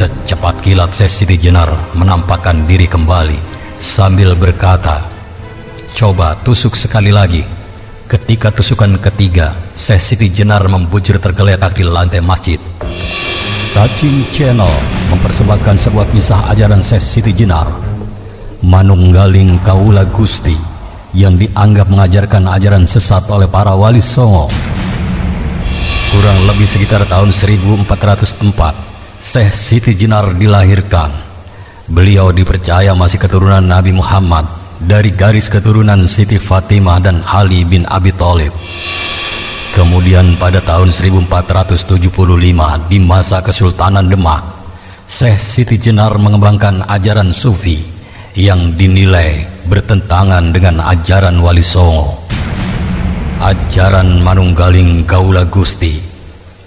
Secepat kilat Syekh Siti Jenar menampakkan diri kembali sambil berkata, "Coba tusuk sekali lagi." Ketika tusukan ketiga, Syekh Siti Jenar membujur tergeletak di lantai masjid. Kacing Channel mempersembahkan sebuah kisah ajaran Syekh Siti Jenar, Manunggaling Kaula Gusti, yang dianggap mengajarkan ajaran sesat oleh para wali songo. Kurang lebih sekitar tahun 1404, Syekh Siti Jenar dilahirkan. Beliau dipercaya masih keturunan Nabi Muhammad dari garis keturunan Siti Fatimah dan Ali bin Abi Thalib. Kemudian pada tahun 1475 di masa Kesultanan Demak, Syekh Siti Jenar mengembangkan ajaran Sufi yang dinilai bertentangan dengan ajaran Wali Songo. Ajaran Manunggaling Kaula Gusti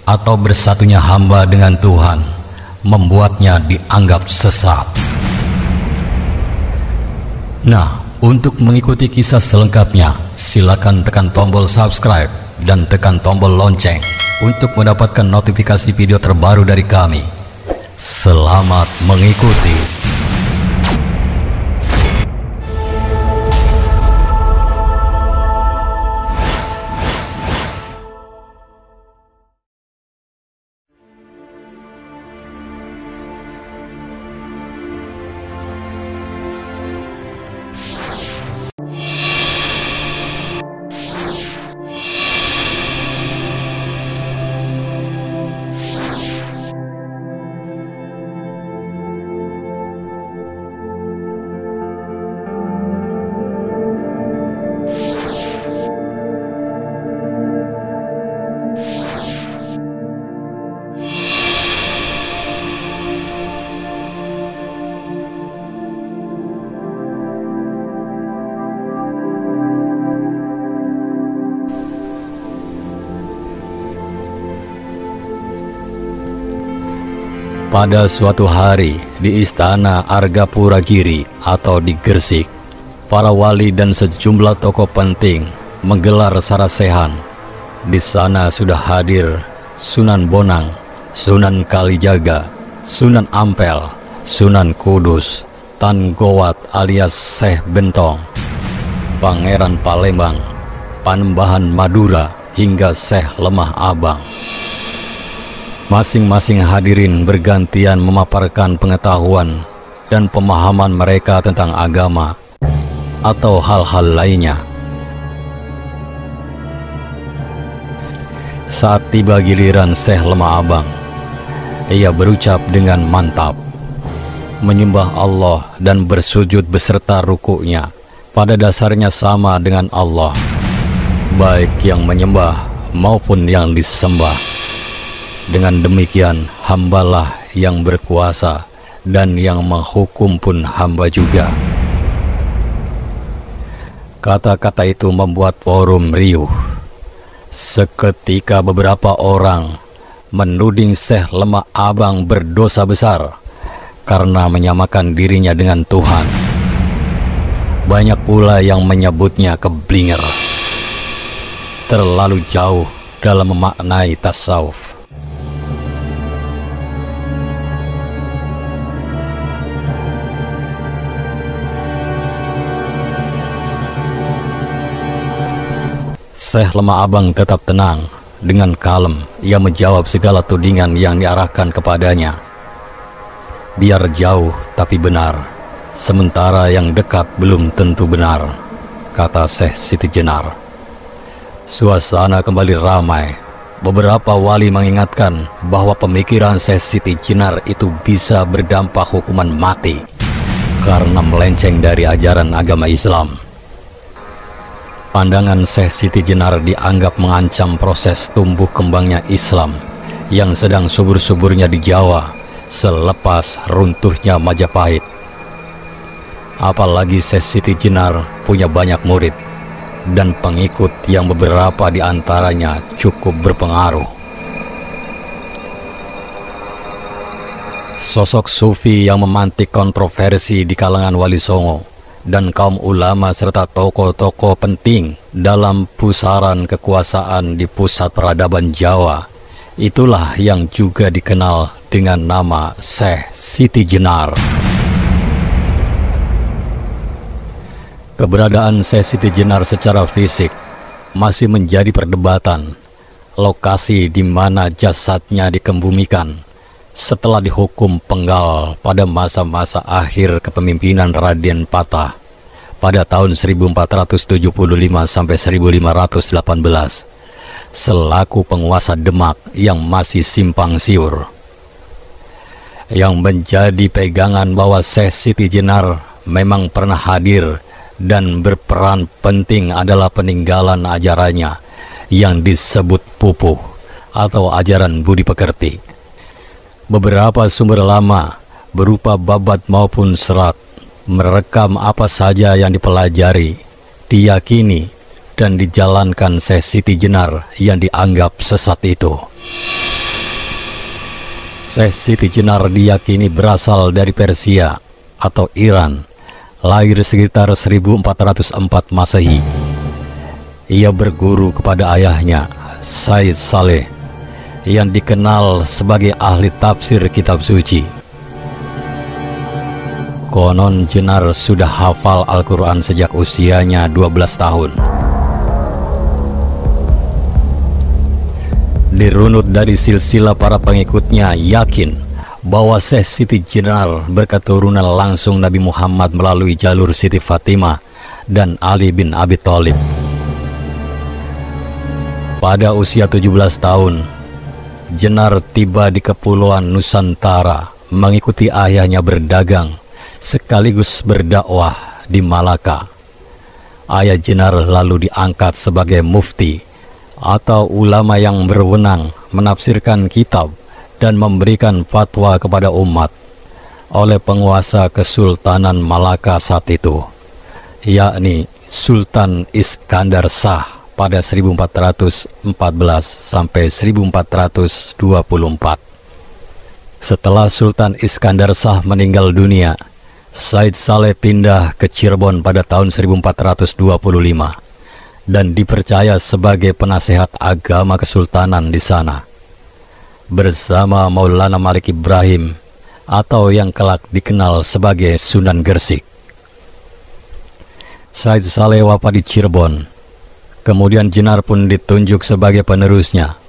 atau bersatunya hamba dengan Tuhan membuatnya dianggap sesat. Nah, untuk mengikuti kisah selengkapnya, silakan tekan tombol subscribe dan tekan tombol lonceng untuk mendapatkan notifikasi video terbaru dari kami. Selamat mengikuti. Pada suatu hari di Istana Argapuragiri atau di Gresik, para wali dan sejumlah tokoh penting menggelar sarasehan. Di sana sudah hadir Sunan Bonang, Sunan Kalijaga, Sunan Ampel, Sunan Kudus, Tan Gowat alias Syekh Bentong, Pangeran Palembang, Panembahan Madura hingga Syekh Lemah Abang. Masing-masing hadirin bergantian memaparkan pengetahuan dan pemahaman mereka tentang agama atau hal-hal lainnya. Saat tiba giliran Syekh Lemah Abang, ia berucap dengan mantap, menyembah Allah dan bersujud beserta rukuknya pada dasarnya sama dengan Allah, baik yang menyembah maupun yang disembah. Dengan demikian, hambalah yang berkuasa dan yang menghukum pun hamba juga. Kata-kata itu membuat forum riuh. Seketika beberapa orang menuding Syekh Lemah Abang berdosa besar karena menyamakan dirinya dengan Tuhan. Banyak pula yang menyebutnya keblinger, terlalu jauh dalam memaknai tasawuf. Syekh Lemah Abang tetap tenang. Dengan kalem, ia menjawab segala tudingan yang diarahkan kepadanya. Biar jauh tapi benar, sementara yang dekat belum tentu benar, kata Syekh Siti Jenar. Suasana kembali ramai. Beberapa wali mengingatkan bahwa pemikiran Syekh Siti Jenar itu bisa berdampak hukuman mati karena melenceng dari ajaran agama Islam. Pandangan Syekh Siti Jenar dianggap mengancam proses tumbuh kembangnya Islam yang sedang subur-suburnya di Jawa selepas runtuhnya Majapahit. Apalagi Syekh Siti Jenar punya banyak murid dan pengikut yang beberapa di antaranya cukup berpengaruh. Sosok sufi yang memantik kontroversi di kalangan Wali Songo dan kaum ulama serta tokoh-tokoh penting dalam pusaran kekuasaan di pusat peradaban Jawa Itulah yang juga dikenal dengan nama Syekh Siti Jenar. Keberadaan Syekh Siti Jenar secara fisik masih menjadi perdebatan. Lokasi di mana jasadnya dikebumikan setelah dihukum penggal pada masa-masa akhir kepemimpinan Raden Patah pada tahun 1475 sampai 1518 selaku penguasa Demak yang masih simpang siur. Yang menjadi pegangan bahwa Syekh Siti Jenar memang pernah hadir dan berperan penting adalah peninggalan ajarannya yang disebut pupuh atau ajaran budi pekerti. Beberapa sumber lama berupa babat maupun serat merekam apa saja yang dipelajari, diyakini, dan dijalankan Syekh Siti Jenar yang dianggap sesat itu. Syekh Siti Jenar diyakini berasal dari Persia atau Iran, lahir sekitar 1404 Masehi. Ia berguru kepada ayahnya, Said Saleh, yang dikenal sebagai ahli tafsir kitab suci. Konon Jenar sudah hafal Al-Quran sejak usianya 12 tahun. Dirunut dari silsilah para pengikutnya yakin bahwa Syekh Siti Jenar berketurunan langsung Nabi Muhammad melalui jalur Siti Fatimah dan Ali bin Abi Thalib. Pada usia 17 tahun, Jenar tiba di Kepulauan Nusantara mengikuti ayahnya berdagang sekaligus berdakwah di Malaka. Ayah Jenar lalu diangkat sebagai mufti atau ulama yang berwenang menafsirkan kitab dan memberikan fatwa kepada umat oleh penguasa Kesultanan Malaka saat itu, yakni Sultan Iskandar Shah pada 1414 sampai 1424. Setelah Sultan Iskandar Shah meninggal dunia, Said Saleh pindah ke Cirebon pada tahun 1425 dan dipercaya sebagai penasehat agama kesultanan di sana bersama Maulana Malik Ibrahim atau yang kelak dikenal sebagai Sunan Gersik. Said Saleh wafat di Cirebon. Kemudian Jenar pun ditunjuk sebagai penerusnya.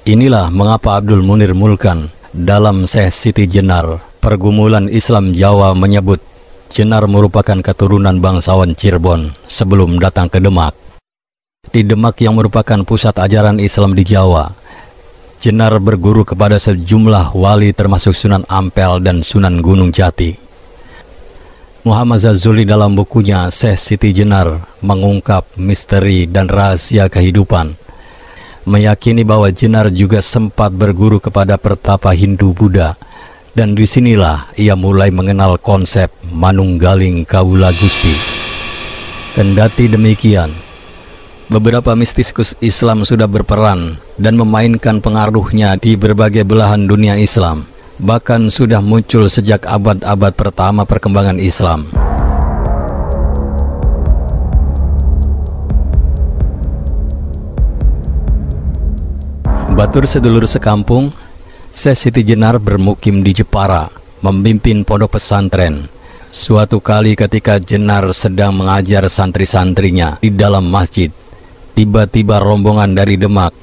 Inilah mengapa Abdul Munir Mulkan dalam Syekh Siti Jenar, Pergumulan Islam Jawa menyebut Jenar merupakan keturunan bangsawan Cirebon sebelum datang ke Demak. Di Demak yang merupakan pusat ajaran Islam di Jawa, Jenar berguru kepada sejumlah wali termasuk Sunan Ampel dan Sunan Gunung Jati. Muhammad Zazuli dalam bukunya Syekh Siti Jenar mengungkap misteri dan rahasia kehidupan, meyakini bahwa Jenar juga sempat berguru kepada pertapa Hindu-Buddha, dan disinilah ia mulai mengenal konsep Manunggaling Kawula Gusti. Kendati demikian, beberapa mistiskus Islam sudah berperan dan memainkan pengaruhnya di berbagai belahan dunia Islam, bahkan sudah muncul sejak abad-abad pertama perkembangan Islam. Batur sedulur sekampung, Syekh Siti Jenar bermukim di Jepara, memimpin pondok pesantren. Suatu kali ketika Jenar sedang mengajar santri-santrinya di dalam masjid, tiba-tiba rombongan dari Demak,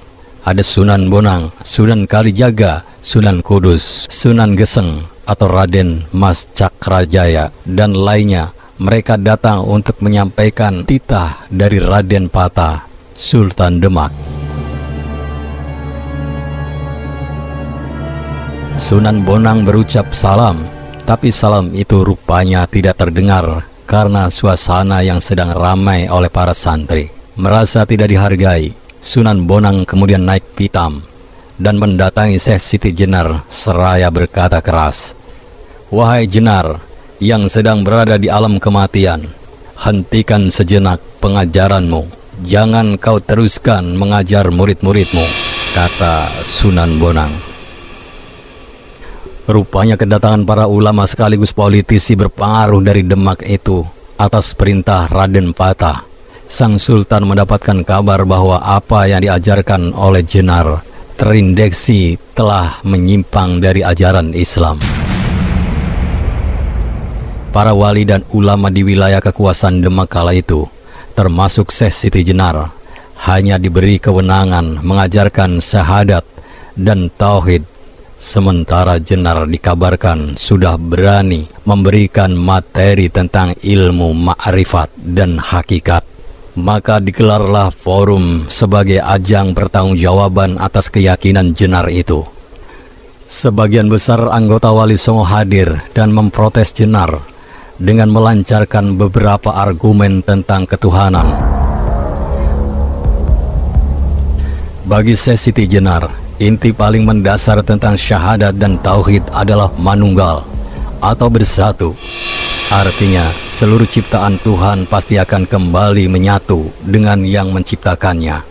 ada Sunan Bonang, Sunan Kalijaga, Sunan Kudus, Sunan Geseng atau Raden Mas Cakrajaya dan lainnya. Mereka datang untuk menyampaikan titah dari Raden Patah, Sultan Demak. Sunan Bonang berucap salam, tapi salam itu rupanya tidak terdengar karena suasana yang sedang ramai oleh para santri. Merasa tidak dihargai, Sunan Bonang kemudian naik pitam dan mendatangi Syekh Siti Jenar seraya berkata keras, "Wahai Jenar yang sedang berada di alam kematian, hentikan sejenak pengajaranmu. Jangan kau teruskan mengajar murid-muridmu," kata Sunan Bonang. Rupanya kedatangan para ulama sekaligus politisi berpengaruh dari Demak itu atas perintah Raden Patah. Sang Sultan mendapatkan kabar bahwa apa yang diajarkan oleh Jenar terindeksi telah menyimpang dari ajaran Islam. Para wali dan ulama di wilayah kekuasaan Demak kala itu, termasuk Syekh Siti Jenar, hanya diberi kewenangan mengajarkan syahadat dan tauhid, sementara Jenar dikabarkan sudah berani memberikan materi tentang ilmu ma'rifat dan hakikat. Maka digelarlah forum sebagai ajang pertanggungjawaban atas keyakinan Jenar itu. Sebagian besar anggota Wali Songo hadir dan memprotes Jenar dengan melancarkan beberapa argumen tentang ketuhanan. Bagi Syekh Siti Jenar, inti paling mendasar tentang syahadat dan tauhid adalah manunggal atau bersatu. Artinya, seluruh ciptaan Tuhan pasti akan kembali menyatu dengan yang menciptakannya,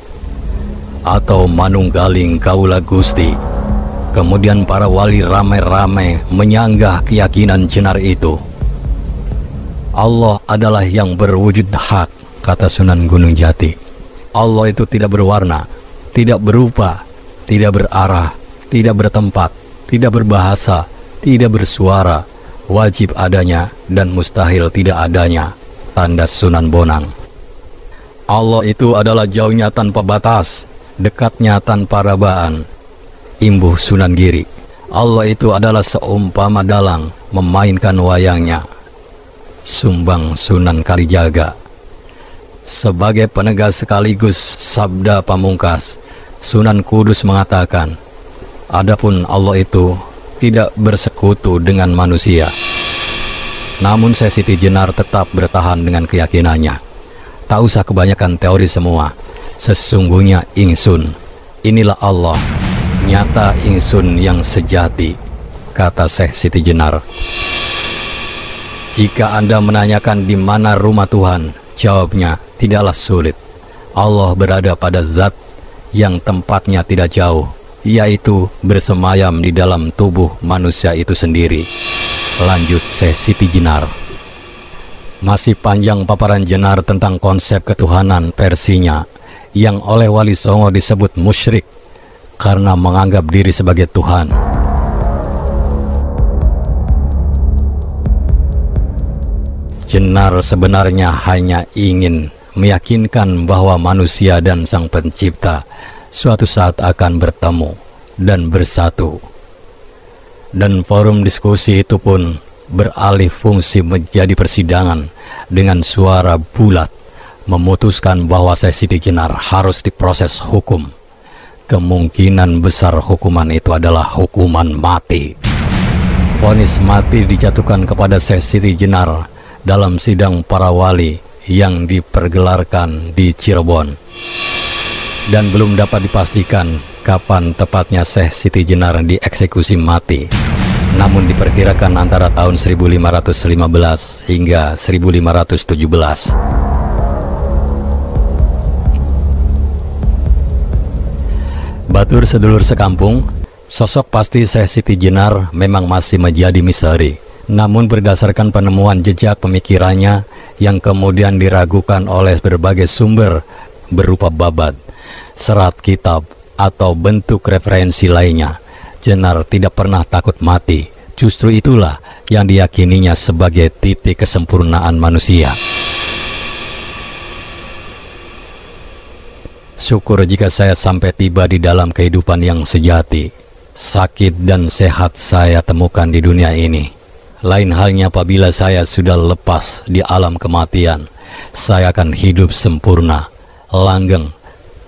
atau manunggaling kaula Gusti. Kemudian para wali ramai-ramai menyanggah keyakinan Jenar itu. Allah adalah yang berwujud hak, kata Sunan Gunung Jati. Allah itu tidak berwarna, tidak berupa, tidak berarah, tidak bertempat, tidak berbahasa, tidak bersuara, wajib adanya dan mustahil tidak adanya, tanda Sunan Bonang. Allah itu adalah jauhnya tanpa batas, dekatnya tanpa rabaan, imbuh Sunan Giri. Allah itu adalah seumpama dalang memainkan wayangnya, sumbang Sunan Kalijaga. Sebagai penegas sekaligus sabda pamungkas, Sunan Kudus mengatakan, adapun Allah itu tidak bersekutu dengan manusia. Namun Syekh Siti Jenar tetap bertahan dengan keyakinannya. Tak usah kebanyakan teori semua. Sesungguhnya ingsun, inilah Allah, nyata ingsun yang sejati, kata Syekh Siti Jenar. Jika Anda menanyakan di mana rumah Tuhan, jawabnya tidaklah sulit. Allah berada pada zat yang tempatnya tidak jauh, yaitu bersemayam di dalam tubuh manusia itu sendiri. Lanjut Syekh Siti Jenar. Masih panjang paparan Jenar tentang konsep ketuhanan versinya, yang oleh Wali Songo disebut musyrik karena menganggap diri sebagai Tuhan. Jenar sebenarnya hanya ingin meyakinkan bahwa manusia dan Sang Pencipta suatu saat akan bertemu dan bersatu. Dan forum diskusi itu pun beralih fungsi menjadi persidangan dengan suara bulat memutuskan bahwa Syekh Siti Jenar harus diproses hukum. Kemungkinan besar hukuman itu adalah hukuman mati. Vonis mati dijatuhkan kepada Syekh Siti Jenar dalam sidang para wali yang dipergelarkan di Cirebon. Dan belum dapat dipastikan kapan tepatnya Syekh Siti Jenar dieksekusi mati. Namun diperkirakan antara tahun 1515 hingga 1517. Batur sedulur sekampung, sosok pasti Syekh Siti Jenar memang masih menjadi misteri. Namun berdasarkan penemuan jejak pemikirannya yang kemudian diragukan oleh berbagai sumber berupa babat, serat kitab, atau bentuk referensi lainnya, Jenar tidak pernah takut mati. Justru itulah yang diyakininya sebagai titik kesempurnaan manusia. Syukur jika saya sampai tiba di dalam kehidupan yang sejati. Sakit dan sehat saya temukan di dunia ini. Lain halnya apabila saya sudah lepas di alam kematian, saya akan hidup sempurna, langgeng,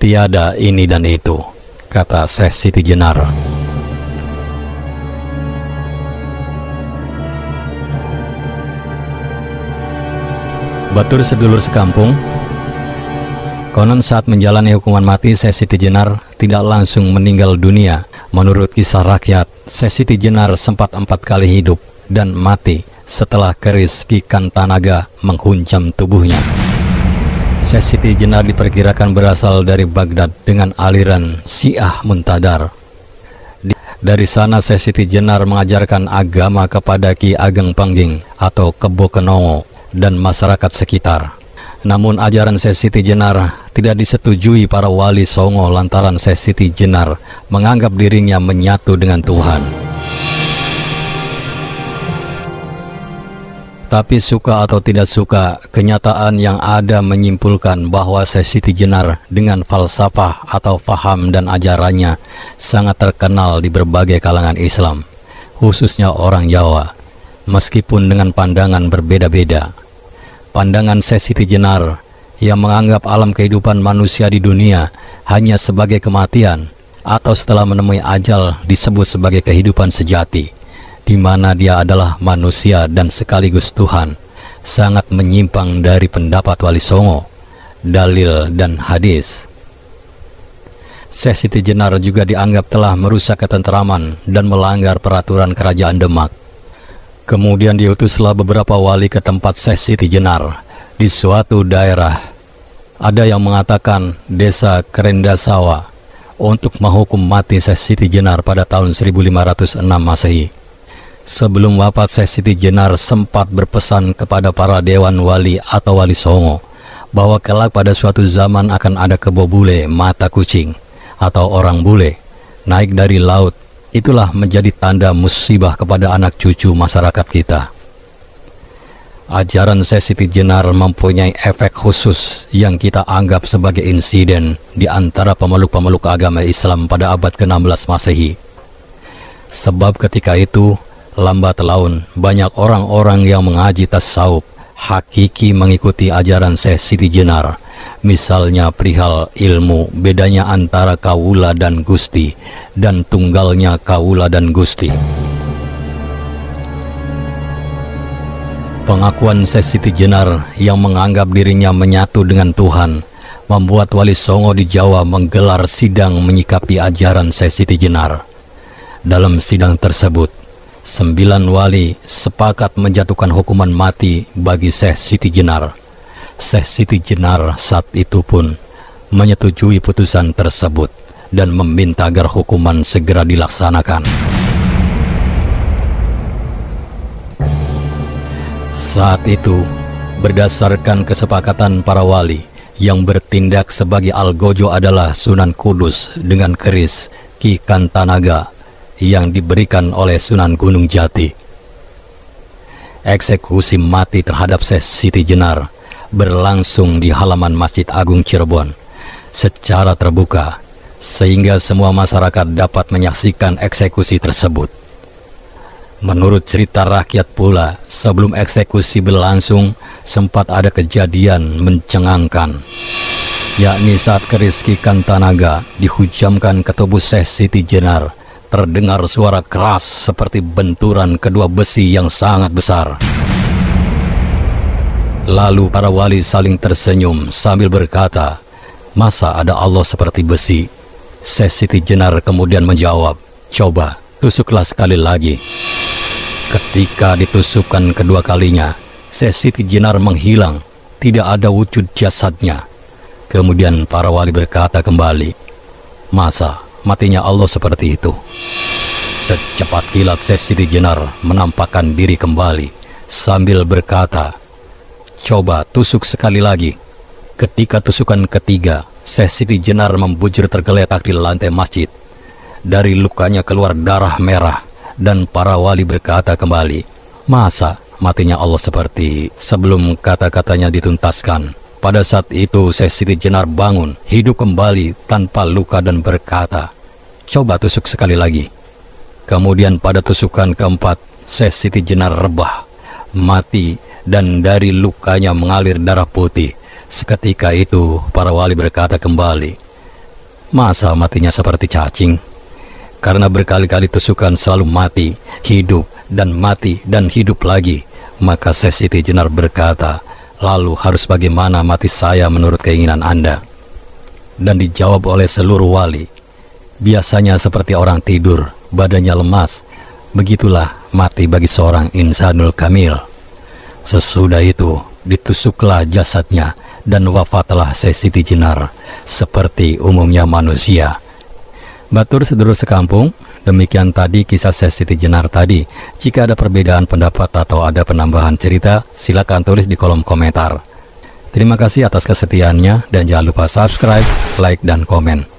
tiada ini dan itu, kata Syekh Siti Jenar. Batur sedulur sekampung, konon saat menjalani hukuman mati, Syekh Siti Jenar tidak langsung meninggal dunia. Menurut kisah rakyat, Syekh Siti Jenar sempat 4 kali hidup dan mati setelah keris Ki Kantanaga menghuncam tubuhnya. Syekh Siti Jenar diperkirakan berasal dari Baghdad dengan aliran Syiah Muntadar. Dari sana Syekh Siti Jenar mengajarkan agama kepada Ki Ageng Pangging atau Kebo Kenongo dan masyarakat sekitar. Namun ajaran Syekh Siti Jenar tidak disetujui para wali Songo lantaran Syekh Siti Jenar menganggap dirinya menyatu dengan Tuhan. Tapi suka atau tidak suka, kenyataan yang ada menyimpulkan bahwa Syekh Siti Jenar dengan falsafah atau faham dan ajarannya sangat terkenal di berbagai kalangan Islam, khususnya orang Jawa, meskipun dengan pandangan berbeda-beda. Pandangan Syekh Siti Jenar yang menganggap alam kehidupan manusia di dunia hanya sebagai kematian atau setelah menemui ajal disebut sebagai kehidupan sejati, di mana dia adalah manusia dan sekaligus Tuhan, sangat menyimpang dari pendapat wali Songo, dalil dan hadis. Syekh Siti Jenar juga dianggap telah merusak ketentraman dan melanggar peraturan kerajaan Demak. Kemudian diutuslah beberapa wali ke tempat Syekh Siti Jenar di suatu daerah, ada yang mengatakan desa Kerendasawa, untuk menghukum mati Syekh Siti Jenar pada tahun 1506 Masehi. Sebelum wafat, Syekh Siti Jenar sempat berpesan kepada para dewan wali atau wali Songo bahwa kelak pada suatu zaman akan ada kebo bule mata kucing atau orang bule naik dari laut. Itulah menjadi tanda musibah kepada anak cucu masyarakat kita. Ajaran Syekh Siti Jenar mempunyai efek khusus yang kita anggap sebagai insiden di antara pemeluk-pemeluk agama Islam pada abad ke-16 Masehi. Sebab ketika itu lambat laun banyak orang-orang yang mengaji tasawuf hakiki mengikuti ajaran Syekh Siti Jenar, misalnya perihal ilmu, bedanya antara kaula dan gusti, dan tunggalnya kaula dan gusti. Pengakuan Syekh Siti Jenar yang menganggap dirinya menyatu dengan Tuhan membuat wali Songo di Jawa menggelar sidang menyikapi ajaran Syekh Siti Jenar. Dalam sidang tersebut, 9 wali sepakat menjatuhkan hukuman mati bagi Syekh Siti Jenar. Syekh Siti Jenar saat itu pun menyetujui putusan tersebut dan meminta agar hukuman segera dilaksanakan. Saat itu, berdasarkan kesepakatan para wali, yang bertindak sebagai algojo adalah Sunan Kudus dengan keris Ki Kantanaga yang diberikan oleh Sunan Gunung Jati. Eksekusi mati terhadap Syekh Siti Jenar berlangsung di halaman Masjid Agung Cirebon secara terbuka, sehingga semua masyarakat dapat menyaksikan eksekusi tersebut. Menurut cerita rakyat pula, sebelum eksekusi berlangsung sempat ada kejadian mencengangkan, yakni saat keris Ki Kantanaga dihujamkan ke tubuh Syekh Siti Jenar, terdengar suara keras seperti benturan kedua besi yang sangat besar. Lalu para wali saling tersenyum sambil berkata, "Masa ada Allah seperti besi?" Syekh Siti Jenar kemudian menjawab, "Coba, tusuklah sekali lagi." Ketika ditusukkan kedua kalinya, Syekh Siti Jenar menghilang, tidak ada wujud jasadnya. Kemudian para wali berkata kembali, "Masa matinya Allah seperti itu?" Secepat kilat Syekh Siti Jenar menampakkan diri kembali sambil berkata, "Coba tusuk sekali lagi." Ketika tusukan ketiga, Syekh Siti Jenar membujur tergeletak di lantai masjid. Dari lukanya keluar darah merah, dan para wali berkata kembali, "Masa matinya Allah seperti..." Sebelum kata-katanya dituntaskan, pada saat itu Syekh Siti Jenar bangun, hidup kembali tanpa luka dan berkata, "Coba tusuk sekali lagi." Kemudian pada tusukan keempat, Syekh Siti Jenar rebah, mati, dan dari lukanya mengalir darah putih. Seketika itu para wali berkata kembali, "Masa matinya seperti cacing?" Karena berkali-kali tusukan selalu mati, hidup, dan hidup lagi, maka Syekh Siti Jenar berkata, "Lalu harus bagaimana mati saya menurut keinginan Anda?" Dan dijawab oleh seluruh wali, "Biasanya seperti orang tidur, badannya lemas. Begitulah mati bagi seorang insanul kamil." Sesudah itu ditusuklah jasadnya dan wafatlah Syekh Siti Jenar seperti umumnya manusia. Batur sedulur sekampung, demikian tadi kisah Syekh Siti Jenar tadi. Jika ada perbedaan pendapat atau ada penambahan cerita, silakan tulis di kolom komentar. Terima kasih atas kesetiaannya dan jangan lupa subscribe, like, dan komen.